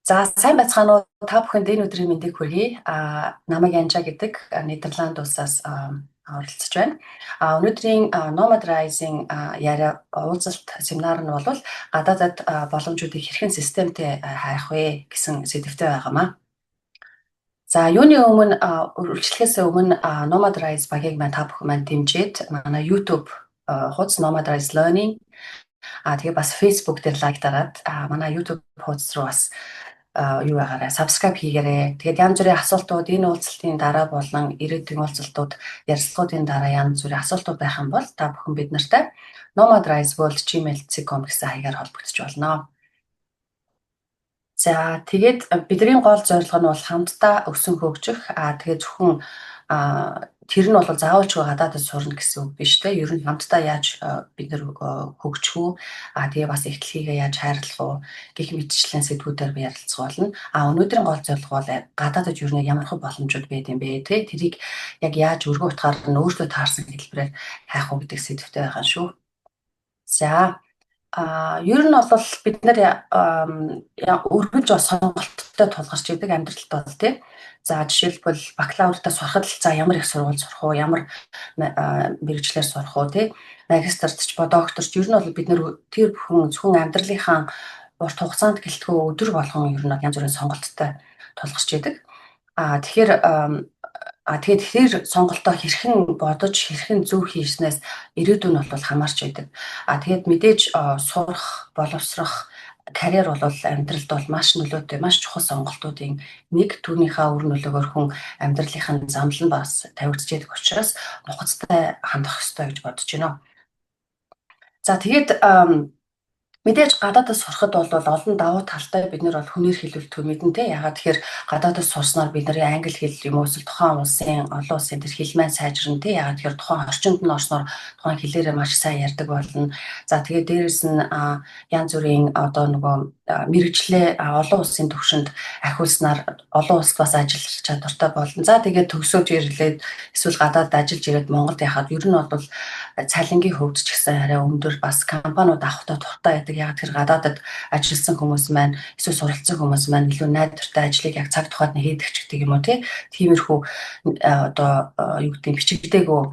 За сайн байцгаана уу? Та бүхэнд энэ өдрийн мэндийг хүргэе. Намайг Янжа гэдэг Нидерланд улсаас оролцож байна. Өнөөдрийн Nomad Rising яриа уулзалт семинар нь бол гадаадад боломжуудыг хэрхэн системтэй хайх вэ гэсэн сэдвтэй байгаамаа. За юуны өмнө үргэлжлэхээс өмнө Nomad Rise багийг та бүхэн маань дэмжиж манай YouTube хуудас Nomad Rise Learning тэгээ бас Facebook дээр лайк дараад манай YouTube хуудас руу бас юу байгаарай subscribe хийгээрэй. Тэгээд янз бүрийн асуултууд энэ уулзалтын дараа болон ирээдүйн уулзалтууд ярилцлагуудын дараа янз бүрийн асуултууд байх юм бол та бүхэн бид нартай nomadriseworld@gmail.com гэсэн хаягаар холбогдож болно. За тэгээд бидний гол зорилго нь бол хамтдаа өсөн хөгжих. Тэгээд зөвхөн тэр нь бол заавалчгүй гадаадд сурна гэсэн үг биш те. Ер нь хамтдаа яаж бид нар хөгжих үү? Тэгээ бас эхлэлийгээ яаж хайрлах уу? Гэх мэтчлийн сэдвүүдээр би ярилцах болно. Өнөөдрийн гол зорилго бол гадаадд ер нь ямар боломжууд байд юм бэ те? Тэрийг яг яаж өргөн утгаар нь өөртөө таарсан хэлбэрээр хайх уу гэдэг сэдвтэй байгаа шүү. За ер нь бол бид нар өргөж сонголттой тулгарч идэг амьдралд бол тийм. За жишээлбэл бакалавртаа сурахад за ямар их сургууль сурах уу, ямар мэргэжлэр сурах уу тийм. Магистрт ч докторт ер нь бол бид нар тэр бүхэн зөвхөн амьдралынхаа урт хугацаанд гэлтгөө өдөр болгон ер нь янз бүрийн сонголттой тулгарч идэг. Тэгээд тэр сонголтоо хэрхэн бодож, хэрхэн зөв хийснээс ирээдүйн нь бол хамаарч байдаг. Тэгээд мэдээж сурах, боловсрох, карьер бол амьдралд бол маш нөлөөтэй, маш чухал сонголтуудын нэг. Түүнийхээ үр нөлөөгөөр хүн амьдралынхаа замлал нь бас тавигдж байдаг учраас нухацтай хандах ёстой гэж бодож байна. За тэгээд мэдээж гадаадд сурахад бол олон давуу талтай бид нар бол хүнээр хэлбэлт мэдэн те. Ягаад тэгэхээр гадаадд сурснаар бидний англи хэл юм уу тухайн улсын олон улсын тэр хэл маань сайжирна те. Ягаад тэгэхээр тухайн орчинд нь орсноор тухайн хэлээрээ маш сайн ярьдаг болно. За тэгээд дээрэс нь янз бүрийн мэргэжлээ олон улсын түвшинд ахиулснаар олон улсад бас ажиллах чадвартай болно. За тэгээд төгсөөж ирлээд эсвэл гадаадд ажиллаж ирээд Монголд яхад ер нь бол цалингийн хөвд ч гэсэн арай өндөр, бас компаниуд авахтай туртай байдаг. Яг тэр гадаадд ажилласан хүмүүс маань эсвэл суралцсан хүмүүс маань илүү найдвартай ажлыг яг цаг тухайд нь хийдэг ч гэдэг юм уу тиймэрхүү юу гэдэг бичигдээгөө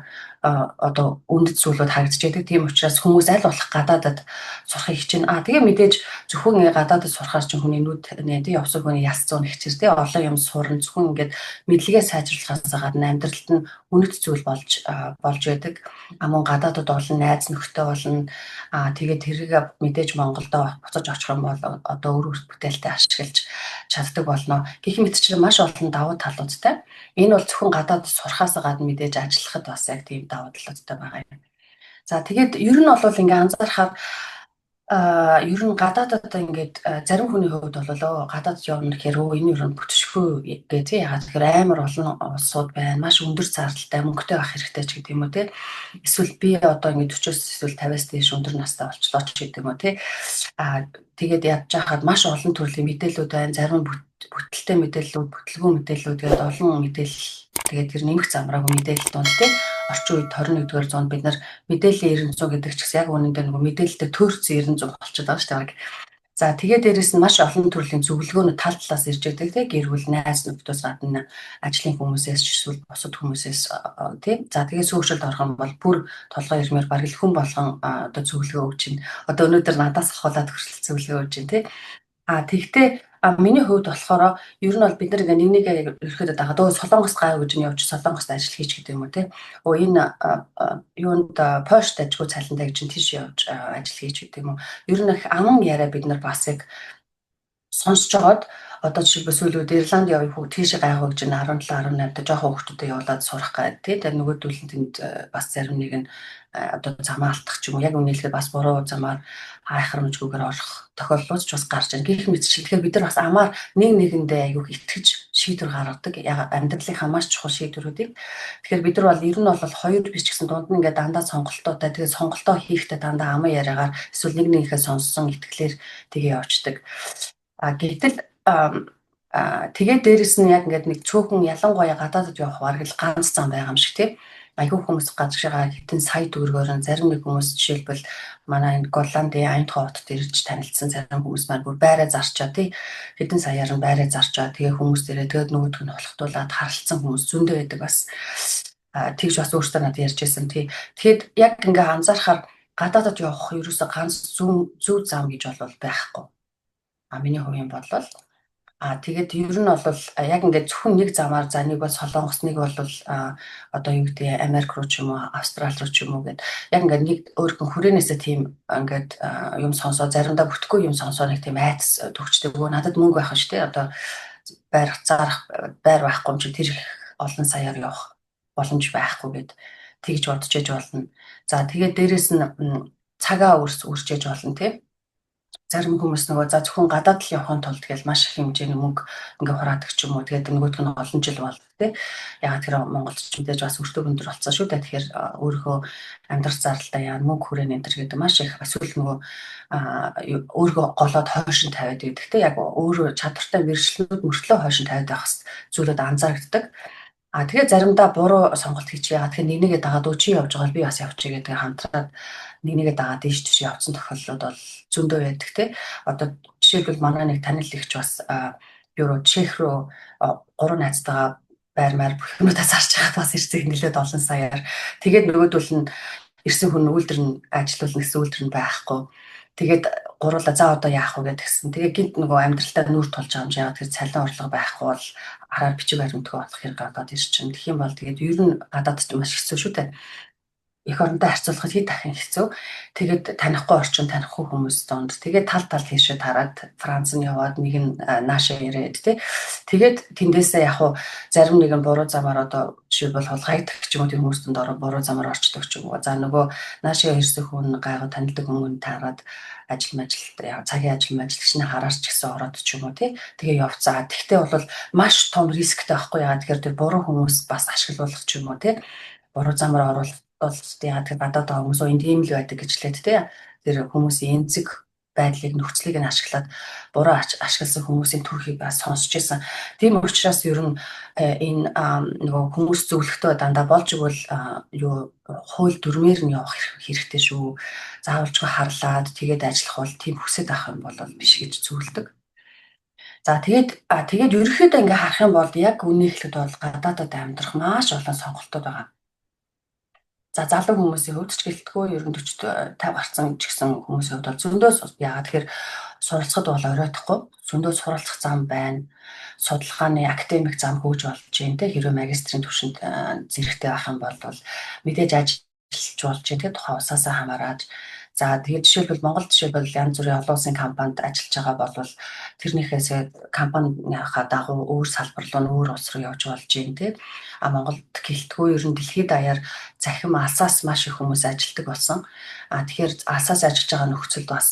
үндэс зүйлүүд харагдаж байдаг. Тийм учраас хүмүүс аль болох гадаадд сурахыг хичээнэ. Тэгээ мэдээж зөвхөн гадаадд сурахаар чинь хүний нүд явсан хүний яс зүүн ихчэр олон юм сурна. Зөвхөн ингээд мэдлэгээ сайжруулахаас гадна амьдралд нь үнэт зүйл болж байдаг. Мөн гадаадд олон найз нөхдөд болно. Тэгээд тэрийг мэдээж Монголдо буцаж очих юм бол өөр бүтээлтэй ашиглаж чаддаг болно. Гэх мэтчлэн маш олон давуу талуудтай. Энэ бол зөвхөн гадаадд сурахаас гадна мэдээж ажиллахад бас яг тийм давуу талуудтай байгаа юм. За тэгээд ер нь бол ингээ анзаарахаар ер нь гадаадд ингээд зарим хүний хувьд бол гадаад явна гэхээр энэ ер нь бүтчихгүй гэх тийм. Ягаад тэгэхээр амар олон улсууд байна. Маш өндөр зардалтай, мөнгөтэй байх хэрэгтэй ч гэдэг юм уу тийм. Эсвэл би ингээд 40-оос эсвэл 50-аас дээш өндөр настай болчлоо ч гэдэг юм уу тийм. Тэгээд явж байхад маш олон төрлийн мэдээлэлүүд байна. Зарим бүтэлтэй мэдээллүүд, бүтлгүй мэдээллүүд гэдэг олон мэдээлэл. Тэгээд тэр нэмэх замраагүй мэдээлэл донд тийм. Орчин үед 21-р зуунд бид нар мэдээллийн 900 гэдэг ч гэсэн яг үнэндээ мэдээлэлтэй төрцөн 900 болчиход байгаа шүү дээ. За тэгээд дээрэс нь маш олон төрлийн зөвлөгөөнүүд тал талаас ирж байдаг тийм. Гэр бүл, найз нөхдөс гадна ажлын хүмүүсээс ч эсвэл бусад хүмүүсээс тийм. За тэгээд сүүгшилд орох юм бол бүр толгой ирмээр бараг л хүн болгон зөвлөгөө өгч байна. Өнөөдөр надаас ахуулаад хүртэл зөвлөгөө өгч байна тийм. Тэгтээ миний хувьд болохоор ер нь бол бид нар нэг ерөөхдөө дагаад Солонгост гайв гэж нь явж Солонгост ажил хийж гэдэг юм уу тийм. Энэ юунд Польшд ажгүй цалинтай гэж тийш явж ажил хийж гэдэг юм уу. Ер нь их аман яриа бид нар бас яг сонсож байгаад жишээлбэл сүүлүүд Ирланд явъя хүү тийш гайхуу гэж 17 18-д жоохон хүүхдүүдэд явуулаад сурах гэдэг тийм. Тэр нөгөөдөл нь тэнд бас зарим нэг нь замаа алдах ч юм уу. Яг үнэлэхэд бас буруу замаар хайхрамжгүйгээр орох тохиолдлууд ч бас гарч ирнэ. Гэх мэт шилдэхээр бид нар бас амаар нэгэндээ аюух итгэж шийдвэр гаргадаг. Яг амьдралынхаа маш чухал шийдвэрүүдийг. Тэгэхээр бид нар бол ер нь бол хоёр биш ч гэсэн дунд нь ингээд дандаа сонголтоотой. Тэгээд сонголтоо хийхдээ дандаа аман яриагаар эсвэл нэгнийхээ сонссон итгэлээр тэгээ явждаг. Гэтэл тэгээд дээрэс нь яг ингээд нэг цөөхөн ялангуяа гадаадд явах бараг л ганц зам байгаа юм шиг тийм. айгүй хүмүүс гадагшаа хэдэн сая төгрөгөөр зарим нэг хүмүүс жишээлбэл манай энэ Голландын Аяндхан хотод ирж танилцсан зарим хүмүүс маань бүр байраа зарчаа тий хэдэн саяар нь байраа зарчаа тэгээ хүмүүс дээрээ тэгээд нөгөөдг нь холхтуулаад харалцсан хүмүүс зөндөө байдаг бас тэгж бас өөртөө надад ярьжсэн тий тэгэхэд яг ингээ анзаарахаар гадаадд явах ерөөсө ганц зөв зам гэж бол байхгүй миний хувийн бодлол тэгээд ер нь бол яг ингээд зөвхөн нэг замаар за нэг бол Солонгос нэг бол одоо юу гэдэг Америк руу ч юм уу Австрали руу ч юм уу гэд яг ингээд нэг өөрхөн хүрээнээсээ тийм ингээд юм сонсоо заримдаа бүтэхгүй юм сонсоо нэг тийм айц төгчтэй өө надад мөнгө байх шүү дээ одоо байр зарах байр байхгүй юм чи тэр олон саяар явах боломж байхгүй гэд тэгж бодож яж болно. За тэгээд дээрэс нь цагаа үржиж болно тийм зарим хүмүүс нөгөө за зөвхөн гадаад л явахын тулд тэгэл маш их хэмжээний мөнгө ингээ хураадаг ч юм уу тэгээд нөгөөх нь олон жил бол тий ягаад тэр Монголд ч мэдээж бас өртөө өндөр болсон шүү дээ тэгэхээр өөрийнхөө амьдрах зардалтай яа мөнгө хүрээний энэ гэдэг маш их эсвэл нөгөө өөрийгөө голоод хойшин тавиад байдаг тий яг өөрөө чадвартай мэржлүүд мөртлөө хойшин тавиад байх зүйлүүд анзаарэгддэг. Тэгээ заримдаа буруу сонголт хийж яагаад тэгэхээр нэгнийгээ дагаад чи явж байгаа би бас явчих гэдэг хамтраад нэгнийгээ дагаад дээш тийш явцсан тохиолдлууд бол зөндөө байдаг тий. Одоо жишээлбэл манай нэг танил ихч бас бюро Чех руу 3 найзтайгаа байр бүх юмудаа зарж хаад бас ирсэн нэлээд олон саяар. Тэгээд нөгөөдөл нь ирсэн хүн үйлдвэр нь ажиллуулна гэсэн үйлдвэр нь байхгүй. Тэгээд гуруула за одоо яах вэ гэдгсэн. Тэгээ гинт нөгөө амьдралтаа нүүр тулж байгаа юм чи яагаад тэр цалин орлого байхгүй бол хараар бичиг баримтгүй болох хэрэг гадаад ирчин. Тэгэх юм бол тэгээд ер нь гадаадд маш хэцүү шүү дээ. Эх оронтой харьцуулахад хэд дахин хэцүү. Тэгээд танихгүй орчин танихгүй хүмүүс донд тэгээд тал хийшээ тараад Франц нь яваад нэг нь наашаа ирээд тий. Тэгээд тэндээсээ яг хуу зарим нэгэн буруу замаар одоо жишээлбэл хулгайдаг ч юм уу тийм хүмүүст ороо буруу замаар орчдөг ч юм уу. За нөгөө наашаа ирсэн хүн гайгүй танилдаг хүн таарад ажил цагийн ажил мэжлэгчний хараарч гэсэн ороод ч юм уу тий. Тэгээ явцгаа. Тэгтээ бол маш том рисктэй байхгүй яа тэгэхээр тэр буруу хүмүүс бас ашиглуулах ч юм уу тий. Буруу замаар оруулах бол яа тэр гадаад хүмүүс энд ийм л байдаг гэж лээд тий. Тэр хүмүүсийн эмзэг байдлыг нөхцөлийг нь ашиглаад буруу ашигласан хүмүүсийн төрхийг бас сонсч байсан. Тийм учраас ер нь энэ нөгөө хүмүүс зөвлөлтөө дандаа болж игэл хууль дүрмээр нь явах хэрэгтэй шүү. Заавалжгүй харлаад тэгээд ажиллах бол тийм хүсэж авах юм бол биш гэж зөвлөдөг. За тэгээд ерөөхдөө ингээ харах юм бол яг үнийг хэлэхэд бол гадаадад амьдрах маш олон сонголтууд байгаа. За залуу хүмүүсийн хувьд ч гэлтгөө ер нь 40 50 гарсан ч гэсэн хүмүүсийн хувьд бол зөндөө яагаад тэгэхээр суралцахад бол оройтхгүй зөндөө суралцах зам байна. Судалгааны академик зам хөгж болж байна те хэрэв магистрийн түвшинд зэрэгтэй байх юм бол мэдээж ажиллаж болж байна те тухайн усаасаа хамаараад за тэгээд жишээлбэл Монгол жишээлбэл янз бүрийн олон улсын компанид ажиллаж байгаа бол тэрнийхээс компанийнхаа дагуу өөр салбар руу өөр улс руу явж болж байна те Монголд гэлтгөө ер нь дэлхийд даяар захим алсаас маш их хүмүүс ажилладаг болсон. Тэгэхээр алсаас ажиллаж байгаа нөхцөлд бас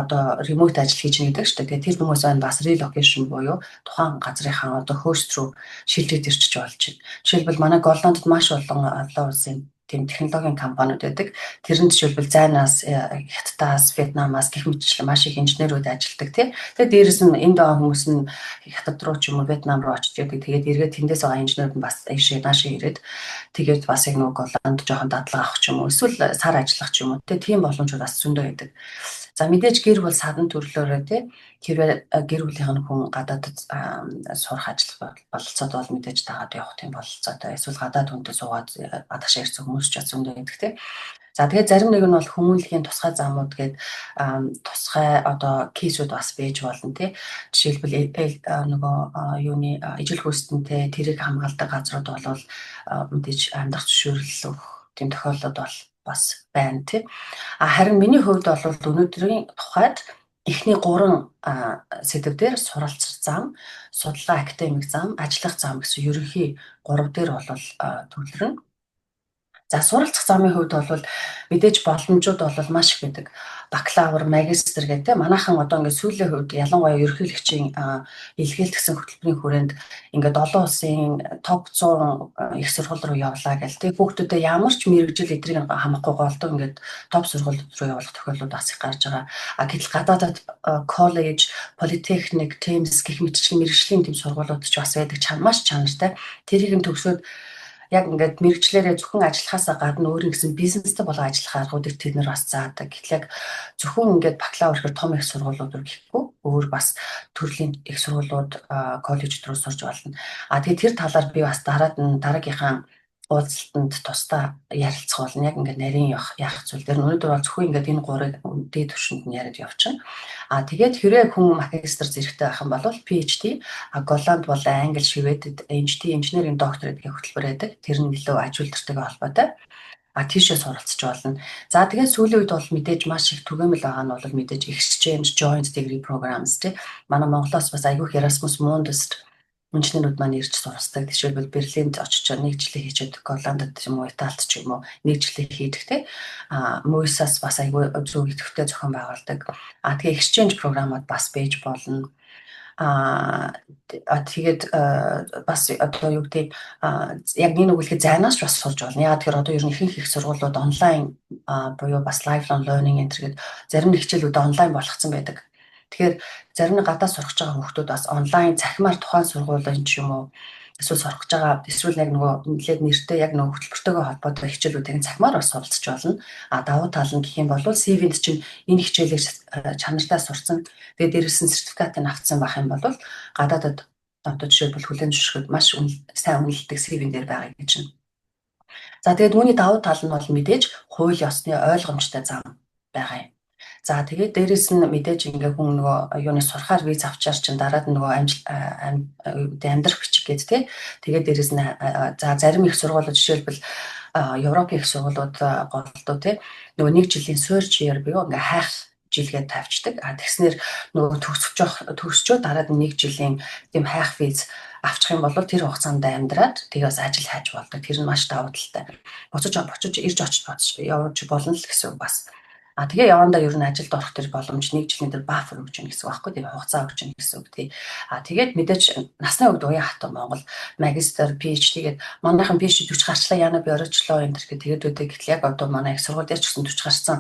одоо ремоут ажил хийж нэгдэг шүү дээ. Тэр хүмүүс байна бас relocation буюу тухайн газрынхаа одоо host руу шилжиж ирчих болж байна. Жишээлбэл манай Голландд маш олон улсын тийм технологийн компаниуд байдаг. Тэрэнд жишээлбэл зайнаас, Хятадаас, Вьетнамаас гэх мэтчлэн маш их инженерүүд ажилладаг тийм. Тэгээд дээрэс нь энд байгаа хүмүүс нь Хятад руу ч юм уу Вьетнам руу очиж яадаг. Тэгээд эргээд тэндээс байгаа инженерүүд нь бас наашаа ирээд тэгээд бас яг нэг Голланд жоохон дадлага авах ч юм уу эсвэл сар ажиллах ч юм уу тийм боломжууд бас зөндөө байдаг. За мэдээж гэр бүл садан төрлөөрөө тийм хэрвээ гэр бүлийнх нь хүн гадаадд сурах ажиллах бололцоод бол мэдээж дагаад явах тийм бололцоотой эсвэл гадаад хүнтэй суугаад гадагшаа ирсэн хүмүүс ч зөндөө байдаг тийм. За тэгээд зарим нэг нь бол хүмүүнлэгийн тусгай замууд гээд тусгай одоо кейсүүд бас байж болно тий. Жишээлбэл нөгөө юуны ижил хүйстэнтэй тэрэг хамгаалдаг газрууд бол мэдээж амьдрах зөвшөөрөл өгөх тийм тохиолдлууд бол бас байна тий. Харин миний хувьд бол өнөөдрийн тухайд эхний 3 сэдв дээр суралцах зам, судалгаа академик зам, ажиллах зам гэсэн ерөнхий 3 дээр бол төвлөрнө. За суралцах замын хувьд бол мэдээж боломжууд бол маш их байдаг. Бакалавр, магистр гэдэг манайхан одоо ингээд сүүлийн хувьд ялангуяа ерөнхийлөгчийн илгээлт гэсэн хөтөлбөрийн хүрээнд ингээд олон улсын топ 100 их сургууль руу явлаа гэл тэг хүүхдүүдэд ямар ч мэрэгжил эдрийг хамахгүй голдоо ингээд топ сургууль руу явуулах тохиолдлууд бас их гарч байгаа. Гэтэл гадаадад коллеж, политехник, TEMS гэх мэтчлэн мэрэгжлийн тэм сургуулиуд ч бас байдаг маш чанартай. Тэрийг нь төгсөөд яг ингээд мэрэгчлэрээ зөвхөн ажиллахаасаа гадна өөрийн гэсэн бизнестэй болоо ажиллах аргуудыг тэд нар бас заадаг. Гэтэл яг зөвхөн ингээд бакалавр ихэр том их сургуулиуд руу гэхгүй өөр бас төрлийн их сургуулиуд коллежид руу сурж болно. Тэгээд тэр талаар би бас дараагийнхаа уулзалтанд тусдаа ярилцах болно. Яг ингээд нарийн яах зүйл дээр өнөөдөр бол зөвхөн ингээд энэ гурыг дээд түвшинд нь яриад явчихна. Тэгээд хэрэг хүн магистр зэрэгтэй байх юм бол PhD, Голланд бол Англи, Шведэд инженерийн докторate гэх хөтөлбөр байдаг. Тэр нь илүү аж үйлдвэртэйгээ холбоотой. Тийшээ суралцж болно. За тэгээд сүүлийн үед бол мэдээж маш их түгээмэл байгаа нь бол мэдээж exchange joint degree programs тий. Манай Монголоос бас айгүйх Erasmus Mundus инженерүүд маань ирж суралцдаг. Жишээлбэл Берлинд очиж 1 жилийн хийжээд Голландд ч юм уу Италид ч юм уу 1 жилийн хийдэг те. Муйсаас бас айгүй зөв идэвхтэй зохион байгуулдаг. Тэгээ exchange програмууд бас байж болно. Тэгээд бас одоо юу гэдэг яг нэг үгэлгээ зайнаас бас сурж болно. Яагаад тэгэхээр одоо ер нь ихэнх их сургуулиуд онлайн буюу бас lifelong learning энэ төргээд зарим нэг хичээлүүд онлайн болгоцсон байдаг. Тэгэхээр зарим нэг гадаад сурах гэж байгаа хүмүүс бас онлайн цахимаар тухайн сургуулийн ч юм уу эсвэл сурах гэж байгаа эсвэл яг нөгөө нэлээд нэртэй яг нөгөө хөтөлбөртөөгөө холбоотой хичээлүүдийн цахимаар бас суралцж болно. Давуу тал нь гэх юм бол CV-нд чинь энэ хичээлийг чанартай сурсан. Тэгээд дээрээс нь сертификатыг авсан байх юм бол гадаадад одоо жишээлбэл хүлээн зөвшөөрөхөд маш сайн үнэлдэг CV-н дээр байгаа гэж байна. За тэгээд үүний давуу тал нь бол мэдээж хууль ёсны ойлгомжтой зам байгаа юм. За тэгээд дээрэс нь мэдээж ингээ хүн нөгөө юуны сурахаар виз авчаар чинь дараад нөгөө амьдрах бичиг гээд тий. Тэгээд дээрэс нь за зарим их сургуулиуд жишээлбэл Европын их сургуулиуд голдуу тий. Нөгөө 1 жилийн surge year буюу ингээ хайх жилгээд тавьчихдаг. Тэгснээр нөгөө төгсчөө дараад 1 жилийн тийм хайх виз авчих юм бол тэр хугацаанд амьдраад тэгээ бас ажил хайж болдог. Тэр нь маш давуу талтай. Буцаж ирж очиж явж болно л гэсэн үг бас. Тэгээ явандаа ер нь ажилд орох тэр боломж 1 жилийн дээр buffer өгч гэнэ гэсэн үг байхгүй тийм хугацаа өгч гэнэ гэсэн үг тий. Тэгээд мэдээж насны үед уян хатан Монгол магистр PhD гээд манайхан PhD 40 гарчлаа яана би орочлоо энэ төр тэгээд үүдээ гэтэл яг одоо манай их сургууль дээр ч гэсэн 40 гарсан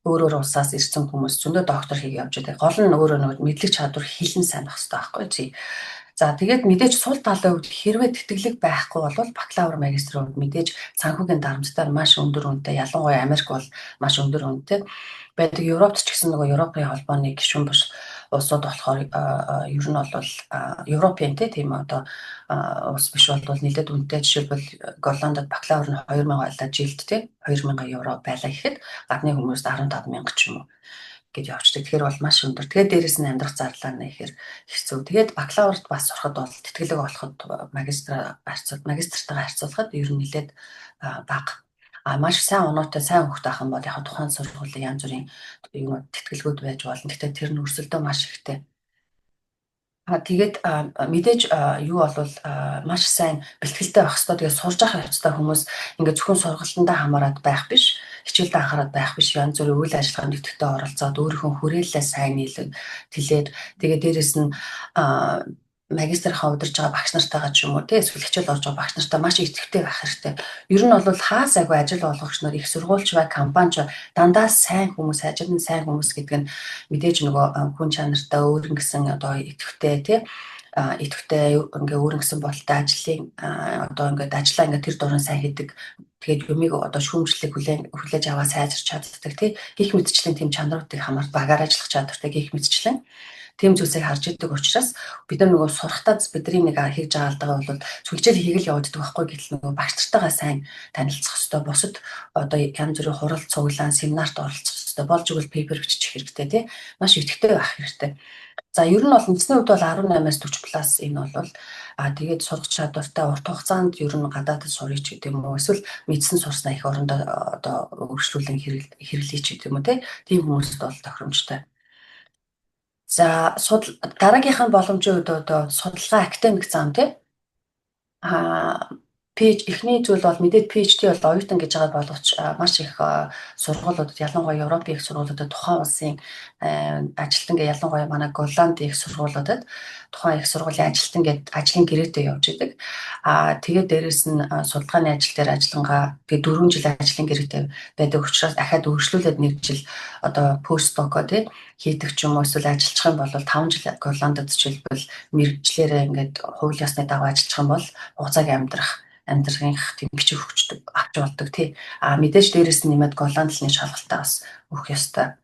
өөр улсаас ирсэн хүмүүс зөндөө доктор хийгээ явж байгаа. Гол нь өөрөө нөгөө мэдлэг чадвар хэлэн сайн байх хэрэгтэй байхгүй тий. За тэгээд мэдээж сул талын үед хэрвээ тэтгэлэг байхгүй бол бакалавр магистрын үед мэдээж санхүүгийн дарамттай маш өндөр үнэтэй, ялангуяа Америк бол маш өндөр үнэтэй байдаг. Европт ч гэсэн нөгөө Европын холбооны гишүүн биш улсууд болохоор ер нь бол Европын тийм одоо улс биш бол нэлээд үнэтэй. Жишээлбэл Голландд бакалавр нь 2000 байлаа жилд тийм 2000 евро байлаа гэхэд гадны хүмүүст 15000 ч юм уу гэж явчихдаг. Тэгэхээр бол маш өндөр. Тэгээд дээрэс нь амьдрах зарлаа нэхэр хэцүү. Тэгээд бакалаврт бас сурахад бол тэтгэлэг олоход магистртайгаа харьцуулахад ер нь нэлээд бага. Маш сайн оноотой сайн хөвгт ах юм бол яг тухайн сургуулийн янз бүрийн юм тэтгэлгүүд байж болно. Гэхдээ тэр нь өрсөлдөө маш ихтэй. Тэгээд мэдээж юу болвол маш сайн бэлтгэлтэй байх хэрэгтэй. Тэгээд сурж авах явцтай хүмүүс ингээд зөвхөн сургалтандаа хамаарат байх биш, хичээлдээ анхаарат байх биш, янз бүрийн үйл ажиллагаанд идэвхтэй оролцоод өөрийнхөө хүрээлэлээ сайн тэлээд тэгээд дээрэс нь магистрийнхаа удирж байгаа багш нартайгаа ч юм уу тий эсвэл хичээл орж байгаа багш нартай маш идэвхтэй байх хэрэгтэй. Ер нь бол хаасайгүй ажил олгогч нар их сургуульч бай, компанич дандаа сайн хүмүүс, ажилтны сайн хүмүүс гэдэг нь мэдээж нөгөө хүн чанартай өөр ингэсэн одоо идэвхтэй тий идэвхтэй ингээ өөр ингэсэн болтой ажлын одоо ингээд ажиллаа ингээ тэр дурын сайн хийдэг. Тэгээд юмыг одоо шүүмжлэх хүлээж аваа сайжирч чаддаг тий гих мэтчлийн тэм чанаруудыг хамаард багаар ажиллах чадвартай гих мэтчлэн тэм зүйлсийг харж идэг учраас бид нар нөгөө сурахтаа бидний нэг хийж байгаа алдагаа бол хичээл хийгээл явагддаг байхгүй гэтэл нөгөө багш нартайгаа сайн танилцах хэрэгтэй. Бусад одоо янз бүрийн хурал цуглаан семинарт оролцох хэрэгтэй. Болж игэл пейпер бичих хэрэгтэй тий маш идэвхтэй байх хэрэгтэй. За ер нь бол үндэсний хувьд бол 18-аас 40 плюс энэ бол тэгээд сурах чадвартай урт хугацаанд ер нь гадаадд сурах ч гэдэг юм уу эсвэл мэдсэн сурснаа их орондоо одоо өргөжлүүлэн хэрэглэе ч гэдэг юм уу тийм хүмүүст бол тохиромжтой. За дараагийнх нь боломжийн үед одоо судалгаа академик зам тий эхний зүйл бол мэдээд PhD бол оюутан гэж байгаа боловч маш их сургуулиудад ялангуяа Европын их сургуулиудад тухайн улсын ажилтан гэ ялангуяа манай Голландын их сургуулиудад тухайн их сургуулийн ажилтан гэд ажлын гэрээтэй явж идэг. Тэгээд дээрэс нь судалгааны ажил дээр ажиллангаа тэгээд 4 жил ажлын гэрээтэй байдаг учраас дахиад үргэлжлүүлээд 1 жил одоо постдоко тий хийдэг ч юм уу эсвэл ажиллах юм бол 5 жил Голландд жишээлбэл мэргэжлэрээ ингээд хууль ёсны дагуу ажиллах юм бол хугацааг амьдрах амьдралынх тийм бичиг хөгждөг авч болдог тий. Мэдээж дээрэс нь нэмээд голландны шалгалтаа бас өгөх ёстой.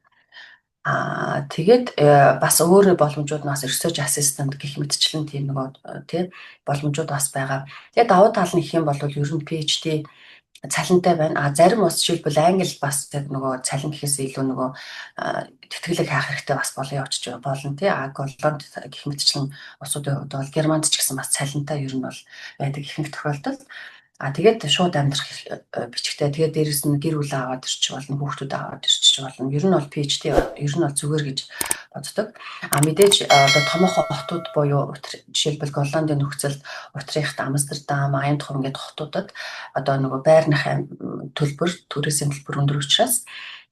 Тэгээд бас өөр боломжууд нас research assistant гэх мэтчлэн тийм нөгөө тий боломжууд бас байгаа. Тэгээд давуу тал нь гэх юм бол ер нь PhD цалинтай байна. Зарим бас жишээлбэл англи бас яг нөгөө цалин гэхээс илүү нөгөө тэтгэлэг хаах хэрэгтэй бас болон явчих болно тий. Голланд гэх мэтчлэн улсуудын хувьд бол Германд ч гэсэн бас цалинтай ер нь бол байдаг ихэнх тохиолдолд. Тэгээд шууд амьдрах бичгтэй. Тэгээд дээрэс нь гэр бүл аваад ирчих болно, хүүхдүүд аваад ирчих болно. Ер нь бол PhD ер нь бол зүгээр гэж боддог. Мэдээж одоо томоохон хотууд буюу жишээлбэл Голландын нөхцөлд Утрехт, Амстердам, Айндховен гэдэг хотуудад одоо нөгөө байрныхаа төлбөр, төрөөсийн төлбөр өндөр учраас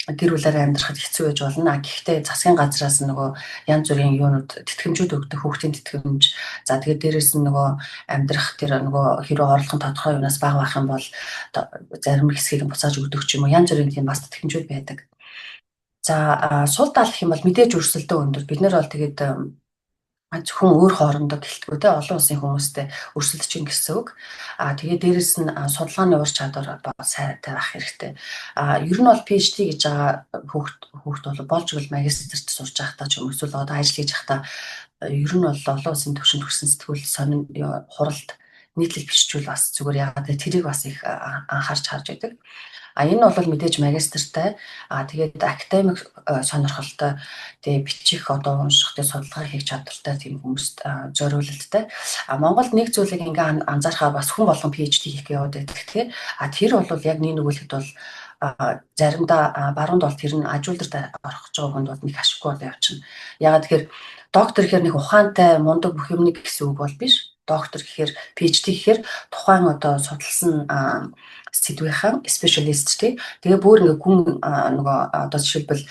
гэр бүлээрээ амьдрахад хэцүү байж болно. Гэхдээ засгийн газраас нөгөө янз бүрийн юунууд тэтгэмжүүд өгдөг, хүүхдийн тэтгэмж. За тэгээд дээрэс нь нөгөө амьдрах тэр нөгөө хэрэв орлогын тодорхой юунаас бага байх юм бол зарим хэсгийг буцааж өгдөг ч юм уу. Янз бүрийн тийм бас тэтгэмжүүд байдаг. За сул тал гэх юм бол мэдээж өрсөлдөө өндөр. Бид нар бол тэгээд зөвхөн өөр хоорондоо гэлтгүй те олон улсын хүмүүстэй өрсөлдөж ин гэсэн үг. Тэгээд дээрэс нь судалгааны ур чадвар сайтай байх хэрэгтэй. Ер нь бол PhD гэж байгаа хүүхд бол болж игэл магистрт сурч байхдаа ч юм уу эсвэл одоо ажил хийж байхдаа ер нь бол олон улсын түвшинд хүрсэн сэтгүүл сонин хуралд нийтлэл биччихвэл бас зүгээр яагаад тэрийг бас их анхаарч харж байдаг. Энэ бол мэдээж магистртай тэгээд академик сонирхолтой тэгээд бичих одоо унших тэгээд судалгаа хийх чадвартай тийм хүмүүст зориулалттай. Монголд нэг зүйлийг ингээ анзаархаа бас хүн болгон PhD хийх яваад байдаг тэгэхээр тэр бол яг нэг өгүүлэхэд бол заримдаа баруунд бол тэр нь ажуулдарт орох гэж байгаа хүнд бол нэг ашиггүй болоо явчихна. Ягаад тэгэхээр доктор гэхээр нэг ухаантай мундаг бүх юмны гэсэн үг бол биш. Доктор гэхээр PhD гэхээр тухайн одоо судалсан сэдвийнхэн специалист тий. Тэгээ бүр ингээ хүн нөгөө одоо жишээлбэл